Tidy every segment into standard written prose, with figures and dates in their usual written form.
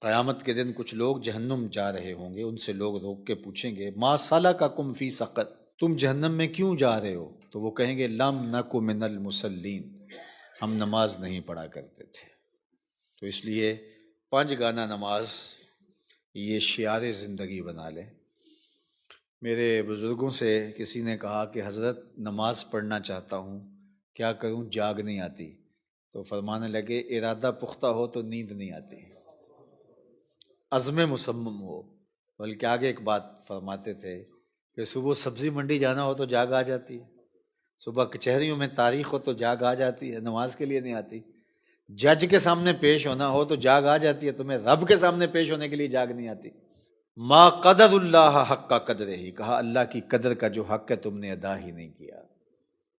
قیامت کے دن کچھ لوگ جہنم جا رہے ہوں گے، ان سے لوگ روک کے پوچھیں گے ما سلککم فی سقر، تم جہنم میں کیوں جا رہے ہو؟ تو وہ کہیں گے لم نک من المصلین، ہم نماز نہیں پڑھا کرتے تھے۔ تو اس لیے 5 گانا نماز یہ شعار زندگی بنا لیں۔ میرے بزرگوں سے کسی نے کہا کہ حضرت نماز پڑھنا چاہتا ہوں، کیا کروں، جاگ نہیں آتی۔ تو فرمانے لگے ارادہ پختہ ہو تو نیند نہیں آتی، عزم مصمم ہو۔ بلکہ آگے ایک بات فرماتے تھے کہ صبح سبزی منڈی جانا ہو تو جاگ آ جاتی ہے، صبح کچہریوں میں تاریخ ہو تو جاگ آ جاتی ہے، نماز کے لیے نہیں آتی۔ جج کے سامنے پیش ہونا ہو تو جاگ آ جاتی ہے، تمہیں رب کے سامنے پیش ہونے کے لیے جاگ نہیں آتی۔ ما قدر اللہ حق کا قدر ہی، کہا اللہ کی قدر کا جو حق ہے تم نے ادا ہی نہیں کیا،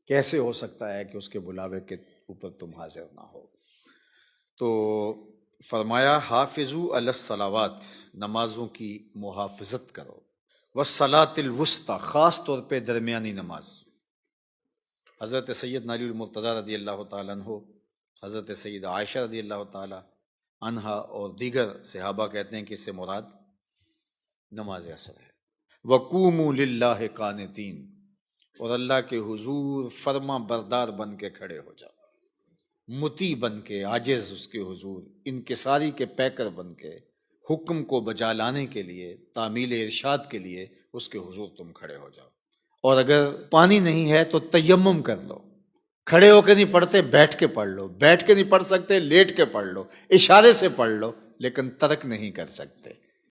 کیسے ہو سکتا ہے کہ اس کے بلاوے کے اوپر تم حاضر نہ ہو۔ تو فرمایا حافظوا علی الصلوات، نمازوں کی محافظت کرو، والصلاۃ الوسطی، خاص طور پہ درمیانی نماز۔ حضرت سیدنا علی المرتضیٰ رضی اللہ تعالیٰ عنہ، حضرت سیدہ عائشہ رضی اللہ تعالیٰ عنہا اور دیگر صحابہ کہتے ہیں کہ اس سے مراد نماز عصر ہے۔ وقوموا للہ قانتین، اور اللہ کے حضور فرما بردار بن کے کھڑے ہو جاؤ، مطیع بن کے، عاجز اس کے حضور، انکساری کے پیکر بن کے، حکم کو بجا لانے کے لیے، تعمیل ارشاد کے لیے اس کے حضور تم کھڑے ہو جاؤ۔ اور اگر پانی نہیں ہے تو تیمم کر لو، کھڑے ہو کے نہیں پڑھتے بیٹھ کے پڑھ لو، بیٹھ کے نہیں پڑھ سکتے لیٹ کے پڑھ لو، اشارے سے پڑھ لو، لیکن ترک نہیں کر سکتے۔